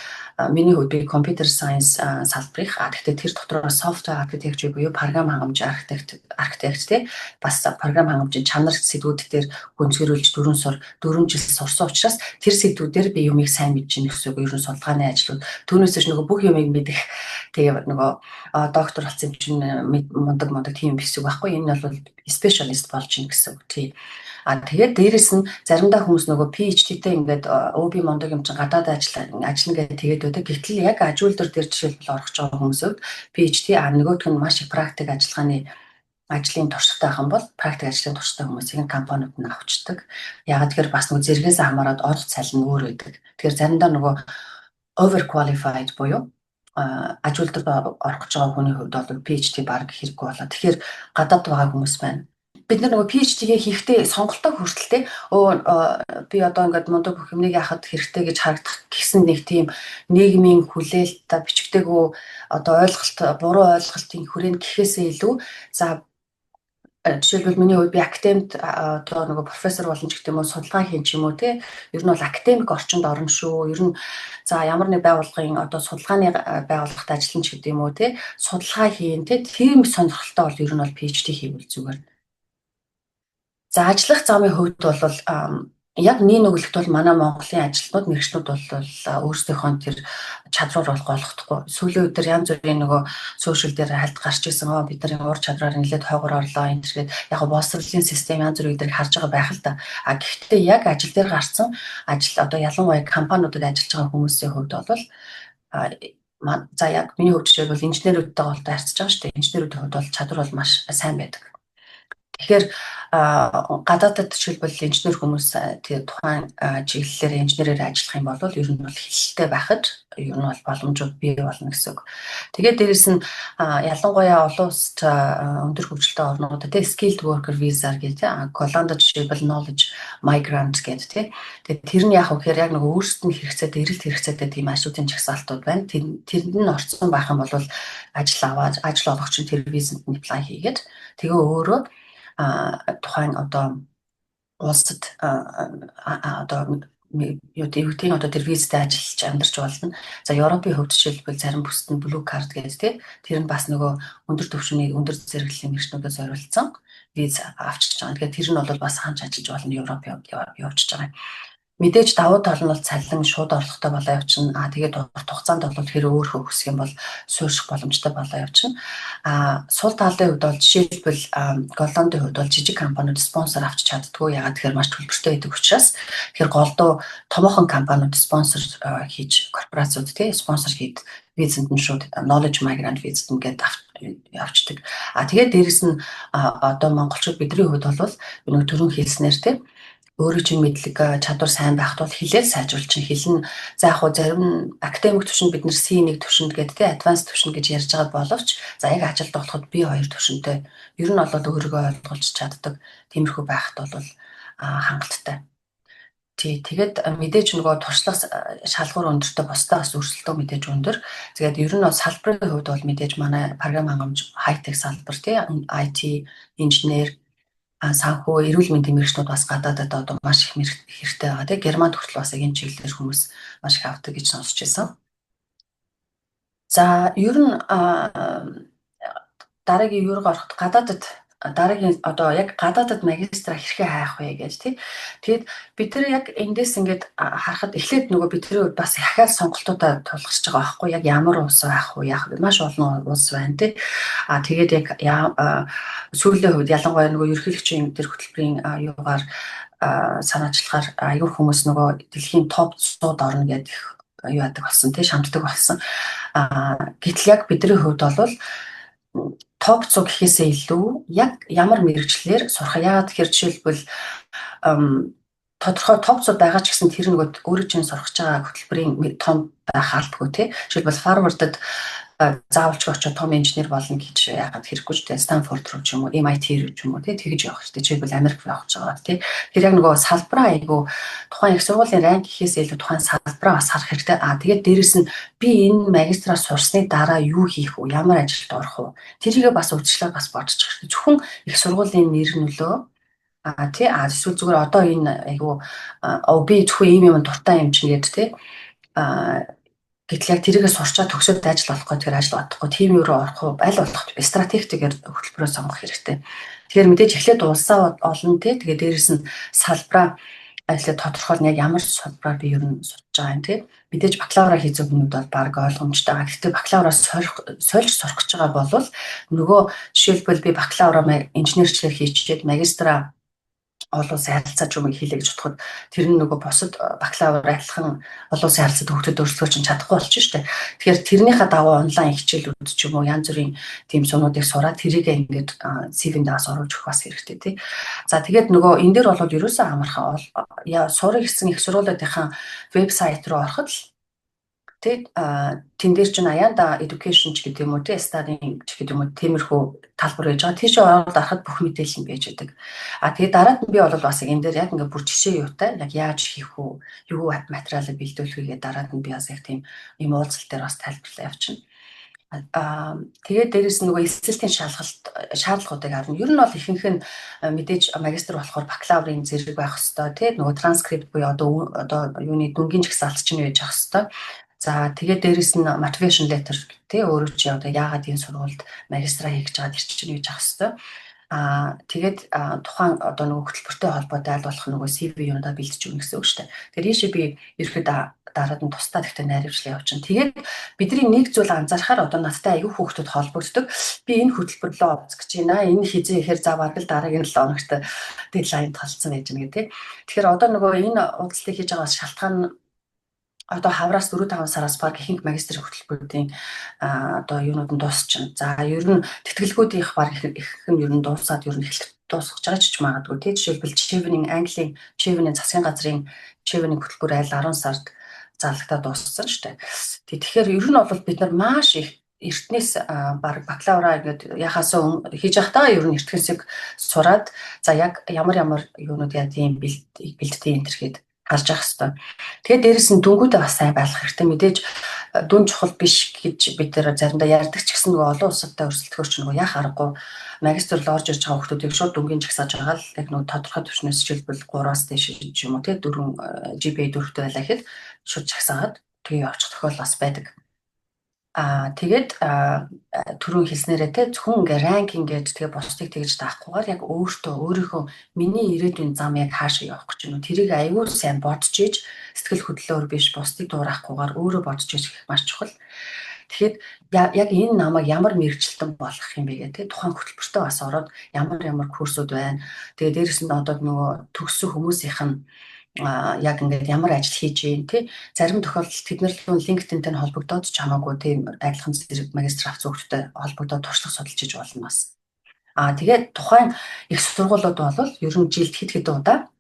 миний хувьд би computer science салбарыг гэхдээ тэр дотор software architecture буюу програм хангамжийн архитект тий. Бас програм хангамжийн чанар сэдвүүд дээр гүнзгийрүүлж 4 жил сурсан учраас тэр сэдвүүдээр би юмыг сайн мэдж гин гэсэн үг. Ер нь судалгааны ажлууд түүнээсээ ч нөгөө бүх юмыг мэдэх тэгээ нөгөө доктор болсон юм чинь мундаг тийм биш үг байхгүй. Энэ бол специалист болж гин гэсэн үг тий. Тэгээд дээрэс нь заримдаа хүмүүс нөгөө PhD-тэй ингээд би мундаг юм чинь гадаад ажиллана гэдэг тэгээд байдаг. Гэтэл яг ажуулдар дээр жишээлбэл орох гэж байгаа хүмүүсүүд PhD нөгөөх нь маш их практик ажлын туршлагатай байх юм бол практик ажлын туршлагатай хүмүүсийн компаниуд нь авчдаг. Ягаад тэгэхээр бас нөгөө зэрэгээс хамаарат орох цалин өөр байдаг. Тэгэхээр заримдаа нөгөө overqualified буюу ажуулдар орох гэж байгаа хүний хувьд бол PhD баг хэрэггүй болоо. Тэгэхээр гадаад байгаа хүмүүс байна. Бид нар нөгөө PhD-гээ хийхдээ сонголтоо хүртэлтэй би одоо ингээд мундаг бүх юмыг яхад хэрэгтэй гэж харагдах гэсэн нэг тийм нийгмийн хүлээлт бичигтэйгөө одоо буруу ойлголтын хүрээнд гэхээсээ илүү за жишээлбэл миний хувьд би академид одоо нөгөө профессор болно ч гэдэг юм уу судалгаа хийн ч юм уу тий. Ер нь бол академик орчинд орно шүү. Ер нь за ямар нэг байгууллагын одоо судалгааны байгууллагт ажиллана ч гэдэг юм уу тий. Судалгаа хийн тий. Тийм сонирхолтой бол ер нь бол PhD хийвэл зүгээр. За ажиллах замын хувьд бол яг нэг нүгэлт бол манай Монголын ажилтнууд мэргэжнүүд бол өөрсдийнхөө тэр чадвар бол голохдохгүй. Сүүлийн үед төр янз бүрийн нөгөө сошиал дээр хальт гарч ирсэн бид нарын ур чадвараар нэлээд хойгоор орлоо энэ төргээд яг боловсролын систем янз бүрийн дээр харж байгаа байх л да. Гэхдээ яг ажил дээр гарсан ажил одоо ялангуяа компаниудад ажиллаж байгаа хүмүүсийн хувьд бол за яг миний хувьд жишээлбэл инженерүүдтэй бол харьцаж байгаа шүү дээ. Инженерүүдийн хувьд бол чадвар бол маш сайн байдаг. Тэгэхээр гадаадд жишээлбэл инженер хүмүүс тэр тухайн чиглэлээр инженерээр ажиллах юм бол ер нь бол хэлэлтэй байхад ер нь бол боломжууд бий болно гэсэн үг. Тэгээд дээрэс нь ялангуяа олон улсад өндөр хөгжилтэй орнуудад skilled worker visa гэдэг Голландд жишээлбэл knowledge migrant гэдэг тийм. Тэгээд тэр нь яг үхээр яг нөгөө өөрсдөд нь хэрэгцээтэй эрэлт хэрэгцээтэй тийм ажлуудын жагсаалтууд байна. Тэрэнд нь орцсон байх юм бол ажил аваад ажил олгогч нь тэр визэнд нь apply хийгээд тэгээ өөрөө тухайн одоо улсад одоо юутын одоо тэр визтэй ажиллаж амьдарч болно. За Европын хувьд жишээлбэл зарим бүсд нь blue card гэдэг тийм. Тэр нь бас нөгөө өндөр түвшний өндөр зэрэглэлийн мэргэжнүүдэд зориулсан виз авчиж байгаа. Тэгэхээр тэр нь бол бас ханч ажиллаж болно Европын хувьд явж байгаа. Мэдээж давуу тал нь бол цалин шууд орлоготой болоо явчихна. Тэгээд урт хугацаанд бол тэр өөрөө хүсэх юм бол суурших боломжтой болоо явчихна. Сул талын хувьд бол жишээлбэл голландын хувьд бол жижиг компаниуд спонсор авч чаддгүй. Ягаад тэгэхээр маш төлбөртэй байдаг учраас тэгэхээр голдуу томоохон компаниуд спонсор хийж корпорациуд спонсор хийд визэнд нь шууд knowledge migrant визэнд ингээд авчдаг. Тэгээд дээрэс нь одоо монголчууд бидний хувьд бол нэг түрүүн хэлснээр өөрөө чинь мэдлэг чадвар сайн байх тул хэлэл сайжруулж чинь хэлнэ. За яг хуу зарим академик түвшинд бид нэр C1 түвшинд гэдэг адванс түвшин гэж ярьж байгаа боловч за яг ажилд болоход B2 түвшинтэй ер нь бол өөрийгөө ойлгуулж чаддаг тиймэрхүү байхад бол хангалттай. Тэгээд мэдээж нөгөө туршлага шалгуур өндөртэй бусдаа бас өрсөлдөө мэдээж өндөр. Тэгээд ер нь бол салбарын хувьд бол мэдээж манай програм хангамж хайтек салбар IT инженер санхүү эрүүл мэндийн мэргэжлүүд бас гадаадад одоо маш их хэрэгтэй байгаа. Германд хүртэл бас энэ чиглэлээр хүмүүс маш их авдаг гэж сонсч байсан. За ер нь дараагийн юурыг ороход гадаадад дараагийн одоо яг гадаадад магистра хэрхэн хайх вэ гэж тэгээд бид нар яг эндээс ингээд харахад эхлээд нөгөө бидний хувьд бас ахаад сонголтуудаа тулгарч байгаа байхгүй яг ямар улс байх вэ яг маш олон улс байна тэгээд яг сүүлийн хувьд ялангуяа нөгөө ерөнхийлөгчийн тэр хөтөлбөрийн юугаар санаачлагаар аюул хүмүүс нөгөө дэлхийн топ 100-д орно гэдэг юу яадаг болсон шамддаг болсон гэтэл яг бидний хувьд бол топ 100 гэхээсээ илүү яг ямар мэрэгчлэр сурах яагаад тэгэхээр жишээлбэл тодорхой топ 100 байгаа ч гэсэн тэр нөгөө өөрөө чинь сурах байгаа хөтөлбөрийн том байх албагүй жишээлбэл Harvard-д заавалч очиж том инженер болно гэж яагаад хэрэггүй ч Stanford руу ч юм уу MIT руу ч юм уу тэгж явах хэрэгтэй жишээлбэл Америк руу явах гэж байгаа тэр яг нөгөө салбараа айгу тухайн их сургуулийн ранк гэхээс илүү тухайн салбараа бас харах хэрэгтэй тэгээд дээрэс нь би энэ магистраа сурсны дараа юу хийх вэ ямар ажилд орох вэ тэрийгээ бас урьдчилан бас бодчих хэрэгтэй зөвхөн их сургуулийн нэр нөлөө эсвэл зүгээр одоо энэ айгу би зөвхөн ийм юм дуртай юм чинь гэдэг гэтэл яг тэрийгээ сурчаад төгсөөд ажил олохгүй тэр ажил олохгүй тийм юу руу орох уу аль болох стратегтэйгээр хөтөлбөрөө сонгох хэрэгтэй. Тэгэхээр мэдээж эхлээд улсаа олно тэгээд дээрэс нь салбараа ажлаа тодорхойлно яг ямар салбараар би ер нь сурч байгаа юм мэдээж бакалавра хийдэг хүмүүс бол баг ойлгомжтой байгаа. Гэхдээ бакалавраа сольж сурах гэж байгаа бол нөгөө жишээлбэл би бакалавра инженерчлэр хийчихэд магистраа олон улсын харилцаач юм хийлээ гэж бодоход тэр нь нөгөө бусад бакалавр адилхан олон улсын харилцаанд хөгжөөд өөрсдөө чинь чадахгүй болчих шүү дээ. Тэгэхээр тэрнийхээ дагуу онлайн хичээлүүд ч юм уу янз бүрийн тийм сумнуудыг сураад тэрийг ингээд CV-нд дагаас оруулж өгөх бас хэрэгтэй За тэгээд нөгөө энэ дээр бол ерөөсөө амархан сурах гэсэн их сургуулиудынхаа вебсайт руу ороход л тэн дээр чинь Аяанда education ч гэдэг юм уу studying ч гэдэг юм уу тиймэрхүү талбар байж байгаа. Тэр чинь ороод арахад бүх мэдээлэл нь байж байдаг. Тэгээд дараад нь би бол бас энэ дээр яг ингээд бүр жишээ юутай яг яаж хийх үү, юу материалыг бэлдүүлэх вэ дараад нь би бас яг тийм юм уулзалт дээр бас тайлбарлаа явчихна. Тэгээд дээрэс нөгөө эсэлтийн шаардлагуудыг харна. Ер нь бол ихэнх нь мэдээж магистр болохоор бакалаврын зэрэг байх хэвээр нөгөө транскрипт буюу одоо юуны дүнгийн жагсаалт чинь байж ах хэвээр За тэгээд дээрэс нь motivation letter өөрөө чи одоо яагаад энэ сургуульд магистра хийж байгаа чинь гэж авах хэвээр. Тэгээд тухайн одоо нөгөө хөтөлбөртэй холбоотой аль болох нөгөө CV юунда бэлдэж өгнө гэсэн үг шүү дээ. Тэгэхээр ийшээ би ерөөхдөө дараад нь тусдаа гэхдээ найруулчлаа явуулчихна. Тэгээд бидний нэг зүйл анзаарахаар одоо надтай аюу хүүхдүүд холбогддог. Би энэ хөтөлбөрлөө оцох гэж байна. Энэ хизээ ихээр за бараг л дараагийн 7 хоногт дедлайнд талцсан байж гэнэ гэдэг. Тэгэхээр одоо нөгөө энэ уулзалтыг хийж байгаа шалтгаан одоо хавраас 4-5 сараас баг ихэнх магистрийн хөтөлбөрүүдийн одоо юунууд нь дуусчихна. За ер нь тэтгэлгүүдийнх баг их юм ер нь дуусаад ер нь эхлэх дуусгаж байгаа ч магадгүй. Жишээлбэл Chevening Английн Chevening засгийн газрын Chevening хөтөлбөр айл 10 сард зарлагтаа дууссан шүү дээ. Тэгэхээр ер нь бол бид нар маш их эртнээс баг бакалавра ингээд яхасаа хийж явахдаа ер нь эртнээсээ сураад за яг ямар юунууд яа тийм бэлтдээ энэ төрхэд харж авах хэрэгтэй. Тэгээд дээрэс нь дүнгуудээ бас сайн байлгах хэрэгтэй. Мэдээж дүн чухал биш гэж бид нэр заримдаа ярьдаг ч гэсэн нөгөө олон улстай өрсөлдөхөр ч нөгөө яах аргагүй магистр руу орж ирж байгаа хүмүүсийг шууд дүнгийн жагсааж байгаа л яг нөгөө тодорхой түвшнээс жишээлбэл 3-аас дээш юм уу тий 4 GPA 4-тэй байлаа гэхэд шууд жагсаагаад тэгээ явчих тохиол бас байдаг. Тэгээд түрүүн хэлснээрээ те зөвхөн ингээ ранкинг гэж тэгээ бусдыг тэгж даахгүйгээр яг өөрийнхөө миний ирээдүйн зам яг хаашаа явах гэж байна. Тэрийг аягүй сайн бодож иж сэтгэл хөдлөлөөр биш бусдыг дуурайхгүйгээр өөрөө бодож иж гэх маш чухал. Тэгэхэд яг энэ намайг ямар мэрэгчлэн болгох юм бэ гэх те тухайн хөтөлбөртөө бас ороод ямар курсууд байна. Тэгээ дээрэс нь одоо нөгөө төгссөн хүмүүсийнх нь яг ингээд ямар ажил хийж юм тий зарим тохиолдолд тэд нар LinkedIn-тэй холбогдоод ч хамаагүй тийм адилхан зэрэг магистр авц хүүхдтэй холбогдоод туршлага судалж иж болно бас. Тэгээд тухайн их сургуулиуд бол ер нь жилд хэд удаа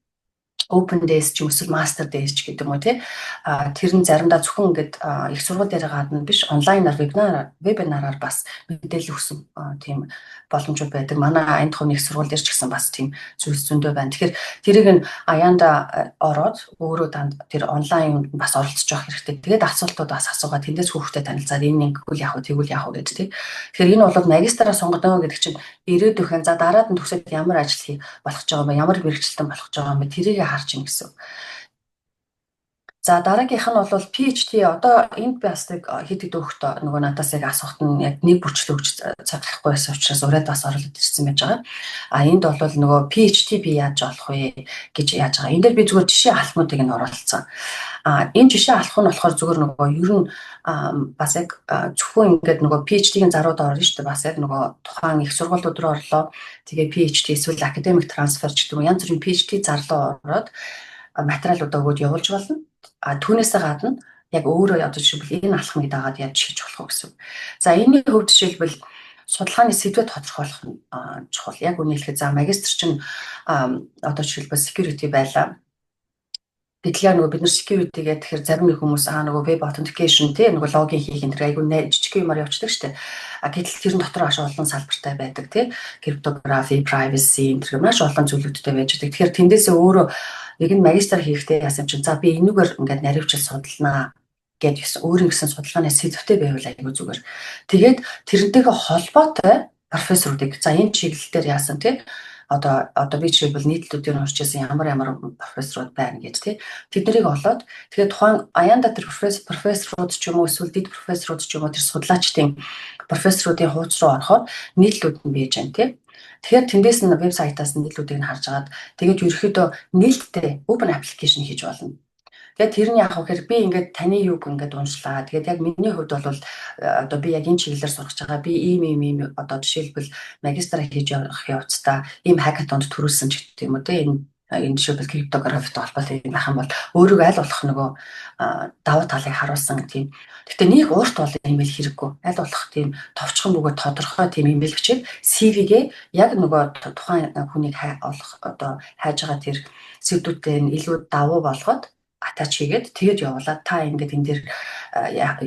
Open Days ч юм эсвэл Master Days ч гэдэг юм уу тий тэр нь заримдаа зөвхөн ингээд их сургууль дээр гадна биш онлайнаар вебинараар бас мэдээлэл өгсөн тийм боломжууд байдаг. Манай Аянд хувийн их сургууль дээр ч гэсэн бас тийм зүйлс зөндөө байна. Тэгэхээр тэрийг нь аяанда ороод өөрөө тэр онлайн бас оролцож явах хэрэгтэй. Тэгээд асуултууд бас асуугаад тэндээс хүүхдэд танилцаад энэ ингэвэл яах вэ тэгвэл яах вэ гэж тий. Тэгэхээр энэ бол магистраа сонгоно гэдэг чинь ирээдүйн за дараад нь төгсөөд ямар ажил хийх болох ч байгаа юм, ямар мэрэгчлэн болох ч байгаа юм, тэрийг харж ийн гэсэн. За дараагийнх нь бол PhD одоо энд би бас хэд өөхт нөгөө надаас яг асуухт нь яг нэг бүрчлэг өгч цаг гарахгүй байсан учраас ураад бас оролцоод ирсэн байж байгаа. Энд бол нөгөө PhD би яаж олох вэ гэж яаж байгаа. Энд дээр би зүгээр жишээ алхмуудыг нь оруулсан. Энэ жишээ алхах нь болохоор зүгээр нөгөө ер нь бас яг зөвхөн ингээд нөгөө PhD-ийн зарууд орно шүү дээ. Бас яг нөгөө тухайн их сургуулиуд руу орлоо. Тэгээ PhD эсвэл academic transfer гэдэг нь янз бүрийн PhD зарлуу ороод материалуудаа өгөөд явуулж болно. Түүнээсээ гадна яг өөрөө одоо жишээлбэл энэ алхмыг дагаад яаж хийж болох вэ гэсэн. За энэний хувьд жишээлбэл судалгааны сэдвээ тодорхойлох нь чухал. Яг үнийг хэлэхэд за магистр чинь одоо жишээлбэл security байлаа. Гэтэл нөгөө бид нар security гэдэг тэгэхээр зарим нэг хүмүүс нөгөө web authentication тий нөгөө логин хийх энэ айгүй жижиг юмар явуулдаг шүү дээ. Гэтэл тэр нь дотор маш олон салбартай байдаг тий cryptography, privacy энэ төр маш олон зүйлүүдтэй байж байгаа. Тэгэхээр тэндээсээ өөрөө нэг нь магистр хийхдээ яасан чинь за би энүүгээр ингээд наривчил судалнаа гэж өөрийн гэсэн судалгааны сэдвтэй байвал айгүй зүгээр. Тэгээд тэрнтэйгээ холбоотой профессоруудыг за энэ чиглэл дээр яасан тий одоо би жишээлбэл нийтлүүдээр уншиж байсан ямар профессорууд байна гэж тий тэднийг олоод тэгээд тухайн аяанда тэр профессорууд ч юм уу эсвэл дэд профессорууд ч юм уу тэр судлаачдын профессоруудын хууц руу орохоор нийтлүүд нь бийж байна тий. Тэгэхээр тэндээс нь вебсайтаас нийтлүүдийг нь харж агаад тэгээд ерөөхдөө нээлттэй open application хийж болно. Тэгээд тэр нь яах вэ гэхээр би ингээд таны юуг ингээд уншлаа. Тэгээд яг миний хувьд бол одоо би яг энэ чиглэлээр сурах гэж байгаа. Би ийм одоо жишээлбэл магистра хийж явах явцдаа ийм хакатонд төрүүлсэн ч гэдэг юм уу те энэ жишээлбэл криптографитой холбоотой юм байх юм бол өөрийгөө аль болох нөгөө давуу талыг харуулсан тийм. Гэхдээ нэг урт бол имэйл хэрэггүй. Аль болох тийм товчхон бөгөөд тодорхой тийм имэйл бичээд CV-гээ яг нөгөө тухайн хүнийг олох одоо хайж байгаа тэр сэдвүүдтэй илүү давуу болгоод атач хийгээд тэгээд явуулаад та ингээд энэ дээр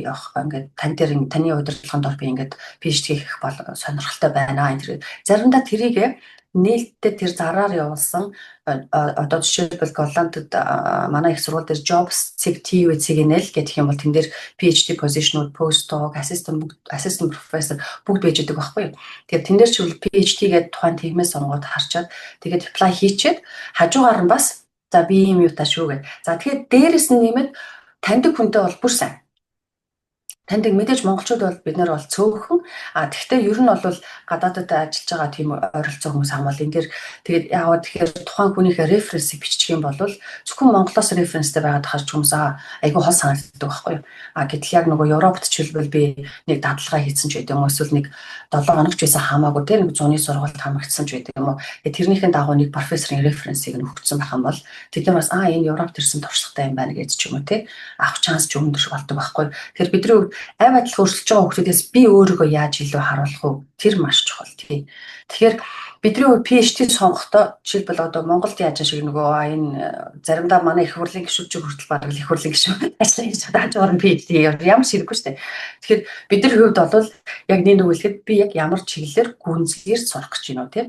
явах ингээд таны удирдлагын дор би ингээд PhD хийх бол сонирхолтой байна энэ. Заримдаа тэрийг нээлттэй тэр зараар явуулсан одоо жишээлбэл Голландд манай их сургууль дээр jobs TVC-г гэдэг юм бол тэн дээр PhD position-ууд, postdoc, assistant professor бүгд байж байгаа байхгүй юу. Тэгэхээр тэн дээр ч PhD гэдэг тухайн тиймээ сонгоод харчаад тэгээд apply хийчихэд хажуугаар нь бас за би ийм юу та шүү гэж. За тэгэхээр дээрэс нь нэмээд таньдаг хүнтэй бол бүр сайн. Таньдаг мэдээж монголчууд бол бид нар бол цөөхөн. Тэгвэл ер нь бол гадаадад ажиллаж байгаа тийм ойролцоо хүмүүс хамаал энэ дэр тэгээд яагаад тэгэхээр тухайн хүнийхээ референсийг бичих юм бол зөвхөн Монголоос референстэй байгаад харж хүмүүс айгүй хол санагддаг байхгүй юу. Гэтэл яг нөгөө Европт ч хэлбэл би нэг дадлагаа хийсэн ч гэдэг юм уу эсвэл нэг 7 хоногч байсан хамаагүй тэр нэг зуны сургалт хамрагдсан ч гэдэг юм уу. Тэрнийхэн дагуу нэг профессорын референсийг нь өгсөн байх юм бол тэд нар бас энэ Европт ирсэн туршлагатай юм байна гэж ч юм уу те авах шанс ч өндөр болдог байхгүй. Тэгэхээр бидний авь адил хөрсөлж байгаа хүмүүсээс би өөрийгөө яаж илүү харуулах вэ? Тэр маш чухал тий. Тэгэхээр бидний PhD сонгохдоо жишээлбэл одоо Монголд яаж шиг нөгөө энэ заримдаа манай их хурлын гишүүчиг хүртэл баг их хурлын гишүүн ажиллаж хийж байгаа PhD ямар ширэггүй шүү дээ. Тэгэхээр бидний хувьд бол яг нэг үгэлэхэд би яг ямар чиглэлээр гүнзгийр сурах гэж байна уу тий.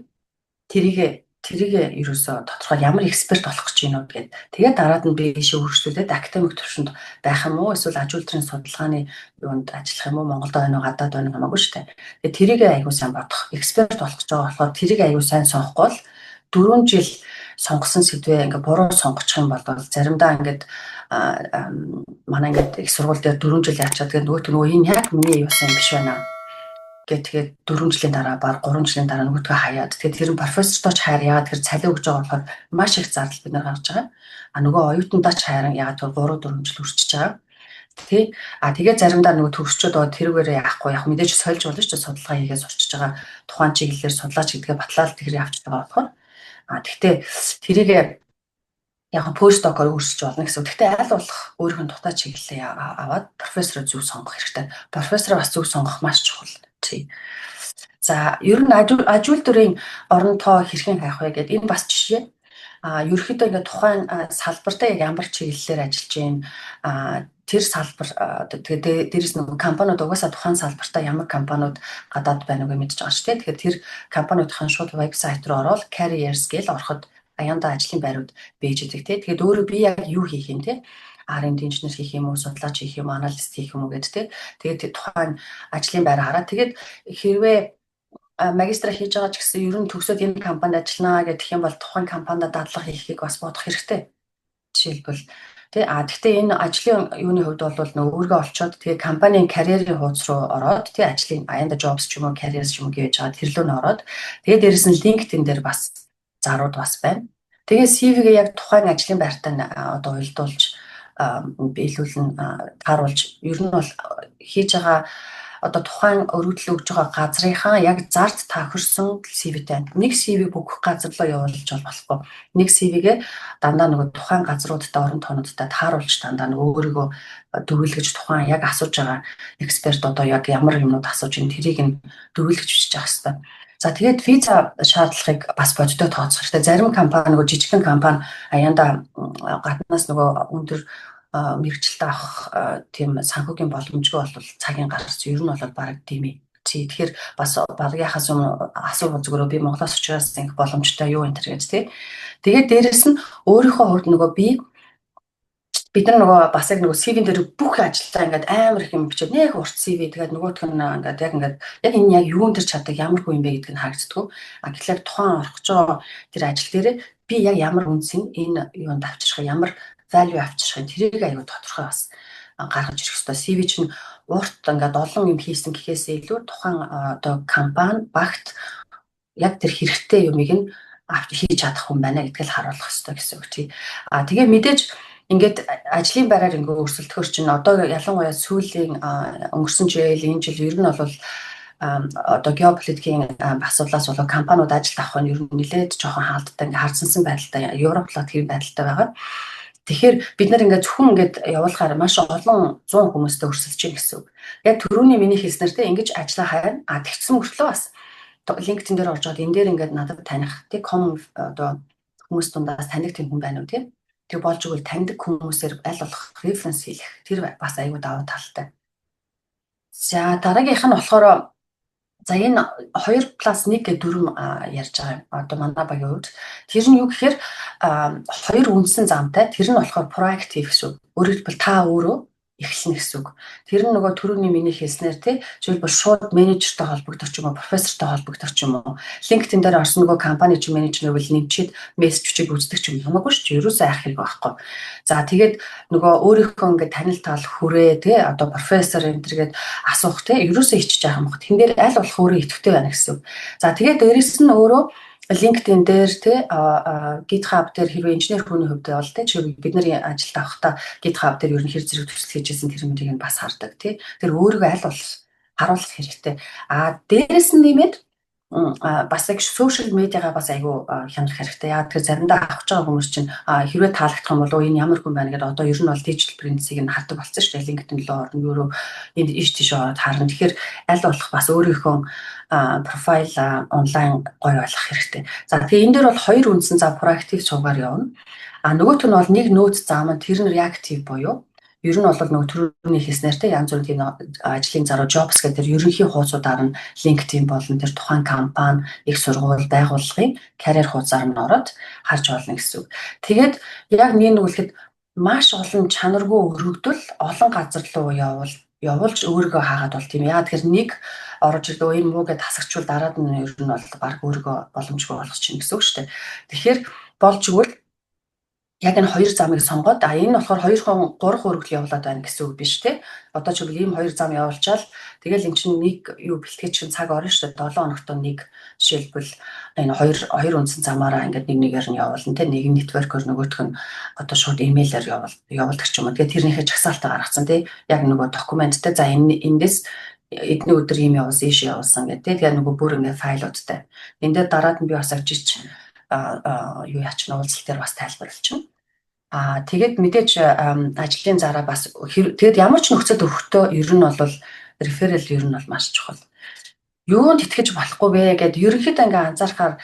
Тэрийг ерөөсөө тодорхой ямар эксперт болох гэж байна уу гэдэг. Тэгээд дараад нь би ийшээ хөрвүүлээд академик төвшөнд байх юм уу эсвэл аж үйлдвэрийн судалгааны юунд ажиллах юм уу Монголд байна уу гадаад байна хамаагүй шүү дээ. Тэгээд тэрийг аягүй сайн бодох. Эксперт болох гэж байгаа болохоор тэрийг аягүй сайн сонгохгүй бол 4 жил сонгосон сэдвээ ингээ буруу сонгочих юм бол заримдаа ингээд манай ингээд их сургууль дээр 4 жил яачаад тэгээд нөгөө энэ яг миний юусан юм биш байна тэгээд 4 жилийн дараа баг 3 жилийн дараа нөгөөдгөө хаяад тэгээд тэр профессортойч хайр яагаад тэр цалин өгж байгаа болохоор маш их зардал бид нар гаргаж байгаа. Нөгөө оюутандаач хайран яагаад тэр 3 4 жил үрчиж байгаа. Тий. Тэгээд заримдаа нөгөө төгсчөөд байгаа тэрүүгээр яахгүй яг мэдээж сольж болно шүү дээ судалгаа хийгээд сурчиж байгаа тухайн чиглэлээр судлаач гэдгээ батлаад тэр явж байгаа болохоор. Гэхдээ тэрийг яг постдокоор өөрчилж болно гэсэн. Гэхдээ аль болох өөрийнх нь дутаа чиглэлээ аваад профессороо зөв сонгох хэрэгтэй. Профессороо бас зөв сонгох маш чухал. Тий. За ер нь ажил дүрийн орон тоо хэрхэн хайх вэ гэдэг энэ бас жишээ. Ерөнхийдөө ингээд тухайн салбартаа яг ямар чиглэлээр ажиллаж байна. Тэр салбар тэгээд дээрэс нь компаниуд угаасаа тухайн салбартаа ямар компаниуд гадаад байна уу гэж мэдж байгаа шүү дээ. Тэгэхээр тэр компаниудын шууд вебсайт руу ороод careers гэж ороход аяндаа ажлын байрууд бийж идэг тий. Тэгээд өөрөө би яг юу хийх юм те R&D инженер хийх юм уу, судлаач хийх юм, аналист хийх юм уу гэдэг тий. Тэгээд тухайн ажлын байр хараад тэгээд хэрвээ магистра хийж байгаа ч гэсэн ер нь төгсөөд энэ компанид ажиллана гэх юм бол тухайн компанид дадлага хийхийг бас бодох хэрэгтэй. Жишээлбэл тий гэхдээ энэ ажлын юуны хувьд бол нөгөө өөргөө олцоод тэгээ компанийн карьерийн хуудас руу ороод тий ажлын аяндаа jobs ч юм уу, careers ч юм уу гэж байгаа тэр рүү н ороод тэгээ дээрэс нь LinkedIn дээр бас зарууд бас байна. Тэгээ CV-гээ яг тухайн ажлын байртай одоо уялдуулж биелүүлэн тааруулж ер нь бол хийж байгаа одоо тухайн өргөдөл өгж байгаа газрынхаа яг зард тохирсон CV-тэй нэг CV бүх газар руу явуулж болохгүй. Нэг CV-гээ дандаа нөгөө тухайн газруудтай орон тоонуудтай тааруулж дандаа нөгөө өөрийгөө дөрвөлгөж тухайн яг асууж байгаа эксперт одоо яг ямар юмнууд асууж ин тэрийг нь дөрвөлгөж бичиж явах хэрэгтэй. За тэгээд виза шаардлагыг бас боддоо тооцох хэрэгтэй. Зарим компани нөгөө жижигхэн компани аяндаа гаднаас нөгөө өндөр мэрэгчлээ авах тийм санхүүгийн боломжгүй бол цагийн гарц ер нь бол баг тийм ээ. Тэгэхээр бас багийнхаас асуувал зүгээр би Монголоос учраас ингэ боломжтой юу энэ төр гэж тий. Тэгээд дээрэс нь өөрийнхөө хувьд нөгөө бид нар нөгөө бас яг нөгөө CV-н дээр бүх ажиллаа ингээд амар их юм бичээд нэг урт CV тэгээд нөгөөх нь ингээд яг энэ яг юун дээр чаддаг ямар хүн юм бэ гэдг нь харагддаг. Гэхлээр тухайн орох гэж байгаа тэр ажил дээр би яг ямар үнсэн энэ юунд авчрах ямар value авчрах тэрийг аюу тодорхой бас гаргаж ирэх хэрэгтэй. CV чинь урт ингээд олон юм хийсэн гэхээсээ илүү тухайн одоо компани багт яг тэр хэрэгтэй юмыг нь хийж чадах хүн байна гэдгийг харуулах хэрэгтэй гэсэн үг тий. Тэгээ мэдээж ингээд ажлын байраар ингээ өрсөлдөхөр чинь одоо ялангуяа сүүлийн өнгөрсөн жил энэ жил ер нь бол одоо геополитикийн асуудлаас болоод компаниуд ажил авах нь ер нь нэлээд жоохон хаалттай ингээ харцсан байдалтай Европлоод тийм байдалтай байгаа. Тэгэхээр бид нар ингээд зөвхөн ингээд явуулахаар маш олон 100 хүмүүстэй өрсөлдөж байна гэсэн үг. Яг түрүүний миний хэлснээр те ингэж ажиллаа хайна. Тэгсэн мөртлөө бас LinkedIn дээр орж аваад энэ дээр ингээд надад таних тий common одоо хүмүүс дундаас таних тийм хүн байна уу тий. Тэг болж игэл таньдаг хүмүүсээр аль болох референс хийх. Тэр бас аюу даваа талтай. За дараагийнх нь болохоор за энэ 2+1 гэх дүрм ярьж байгаа юм. Одоо манай багийн хувьд тэр нь юу гэхээр хоёр үндсэн замтай. Тэр нь болохоор proactive гэсэн үг. Өөрөөр хэлбэл та өөрөө эхэлнэ гэсэн үг. Тэр нь нөгөө түрүүний миний хэлснээр тий жишээлбэл шууд менежертэй холбогдох ч юм уу, профессортой холбогдох ч юм уу. LinkedIn дээр орсон нөгөө компани чи менежер гэвэл нэмчихэд мессеж бичиг үздэг ч юм хамаагүй шүү. Ерөөсөө айх хэрэг байхгүй. За тэгээд нөгөө өөрийнхөө ингээд танил тал хүрээ тий одоо профессор энэ төргээд асуух тий ерөөсөө ичж байгаа юм байна. Тэн дээр аль болох өөрөө идэвхтэй байна гэсэн үг. За тэгээд дээрэс нь өөрөө LinkedIn дээр тий GitHub дээр хэрвээ инженер хүний хувьд бол тий бид нарын ажилд авахдаа GitHub дээр ер нь хэр зэрэг төсөл хийжсэн тэр юмыг нь бас хардаг тий. Тэр өөрийгөө аль болох харуулах хэрэгтэй. Дээрэс нь нэмээд бас яг сошиал медиагаа бас айгүй хянах хэрэгтэй. Яа тэгэхээр заримдаа авах байгаа хүмүүс чинь хэрвээ таалагдах юм бол энэ ямар хүн байна гэдэг одоо ер нь бол дижитал принципийг нь хардаг болсон шүү дээ. LinkedIn руу орно, өөрөө энд иш тийш ороод харна. Тэгэхээр аль болох бас өөрийнхөө профайл онлайн гоё болох хэрэгтэй. За тэгээ энэ дээр бол хоёр үндсэн за proactive цугаар явна. Нөгөөх нь бол нэг нөөц зам нь тэр нь reactive буюу ер нь бол нөгөө түрүүний хэлснээр те янз бүрийн тийм ажлын заруу jobs гэдэг тэр ерөнхий хуудасуудаар нь LinkedIn болон тэр тухайн компани, их сургууль, байгууллагын карьер хуудасаар нь ороод харж болно гэсэн үг. Тэгээд яг нэг үлэхэд маш олон чанаргүй өргөдөл олон газар руу явуулж өөрийгөө хаагаад бол тийм. Яа тэгэхээр нэг орж ирлээ энэ муу гэд хасагчвал дараад нь ер нь бол баг өөрийгөө боломжгүй болгох чинь гэсэн үг шүү дээ. Тэгэхээр болж игэл яг энэ хоёр замыг сонгоод энэ болохоор 2 3 хүртэл явуулаад байна гэсэн үг биш тий. Одоо ч ийм хоёр зам явуулчаал тэгэл эн чинь нэг юу бэлтгэж чинь цаг орно шүү дээ. 7 хоногт нэг жишээлбэл энэ хоёр үндсэн замаараа ингээд нэг нэгээр нь явуулна тий. Нэг нь network-оор нөгөөх нь одоо шууд имэйлээр явуулдаг ч юм уу. Тэгээ тэрнийхээ чагсаалтаа гаргацсан тий. Яг нөгөө документтэй за эндээс эдний өдөр ийм явуулсан ийш явуулсан гэдэг. Тэгээ нөгөө бүр ингээд файлуудтай. Энд дээр дараад нь би бас авчиж юу яач уулзалт дээр бас тайлбарлалчихна. Тэгээд мэдээж ажлын зараа бас тэгээд ямар ч нөхцөл өгөхдөө ер нь бол реферал ер нь бол маш чухал. Юунд итгэж болохгүй вэ гэд ерөнхийдөө ингээ анзаархаар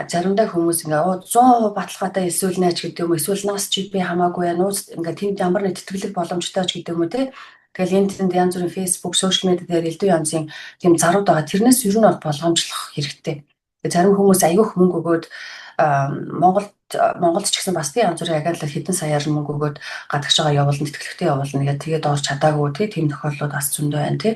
заримдаа хүмүүс ингээ 100% баталгаатай эсвэл найч гэдэг юм эсвэл нас чи би хамаагүй нууц ингээ тэнд ямар нэг тэтгэлэг боломжтой ч гэдэг юм уу те. Тэгэл энд янз бүрийн Facebook, social media дээр элдв янзын тийм зарууд байгаа. Тэрнээс ер нь бол болгоомжлох хэрэгтэй. Зарим хүмүүс аягүйх мөнгө өгөөд Монголд ч гэсэн бас тийм янз бүрийн агуулгад хэдэн саяар мөнгө өгөөд гадагш байгаа явуулна, тэтгэлэгтэй явуулна гэдэг тэгээд орж чадаагүй тийм тохиолдлууд бас зөндөө байна тийм.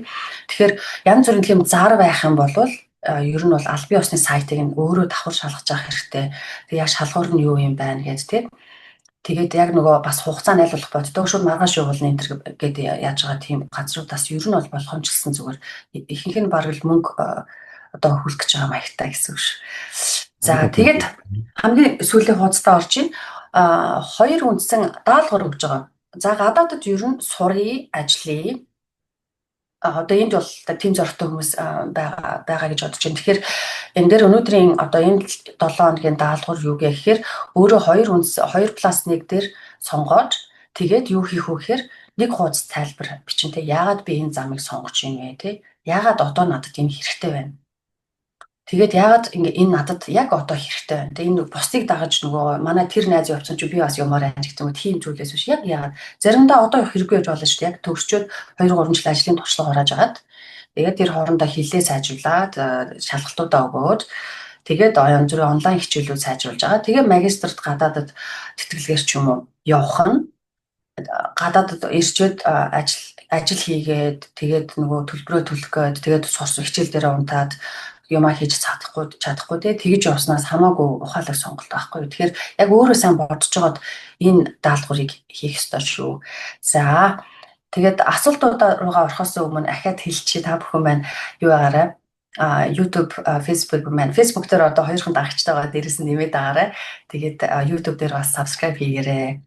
Тэгэхээр янз бүрийн тийм зар байх юм бол ер нь бол аль бие усны сайтыг нь өөрөө давхар шалгаж авах хэрэгтэй. Тэгээд яг шалгуур нь юу юм байна гэж тийм. Тэгээд яг нөгөө бас хугацаа найлуулах боддог шууд маргааш явуулна энэ гэдэг яаж байгаа тийм газруудаас ер нь бол болгоомжлсон зүгээр ихэнх нь бараг л мөнгө одоо хөлөх гэж байгаа маягтай гэсэн үг шүү. За тэгээд хамгийн сүүлийн хуудастай орж ийн хоёр үндсэн даалгавар өгж байгаа. За гадаадд ер нь сурыг, ажлыг одоо энд бол тийм зорилттой хүмүүс байгаа гэж бодож байна. Тэгэхээр энэ дээр өнөөдрийн одоо энэ 7 хоногийн даалгавар юу гэхээр өөрөө 2+1 дээр сонгоод тэгээд юу хийх вэ гэхээр нэг хуудас тайлбар бичнэ. Яагаад би энэ замыг сонгож байна вэ те? Яагаад одоо надад энэ хэрэгтэй байна? Тэгээд яагаад энэ надад яг одоо хэрэгтэй байна. Тэгээ энэ бусдыг дагаж нөгөө манай тэр найз явуулсан чи би бас юмараа гэж гэдэг юм тийм зүйлээс биш. Яг яагаад заримдаа одоо хэрэггүй байж болно шүү дээ. Яг төгсчөөд 2-3 жил ажлын туршлага хурааж агаад тэгээд тэр хоорондоо хилээ сайжруулад шалгалтуудаа өгөөд тэгээд янз бүрийн онлайн хичээлүүд сайжруулж байгаа. Тэгээ магистрт гадаадд тэтгэлгээр ч юм уу явах нь гадаадд ирчээд ажил хийгээд тэгээд нөгөө төлбөрөө төлөх гээд тэгээд сурсан хичээл дээр унтаад юмаа хийж чадахгүй тэгж явснаас хамаагүй ухаалаг сонголт байхгүй. Тэгэхээр яг өөрөө сайн бодож жоод энэ даалгаврыг хийх ёстой шүү. За тэгээд асуултуудаа руугаа орохоос өмнө ахаад хэлчихье та бүхэн маань юу байгаарай. YouTube, Facebook маань Facebook дээр одоо 2хан дагагчтай байгаа дээрээс нь нэмээд байгаарай. Тэгээд YouTube дээр бас subscribe хийгээрэй.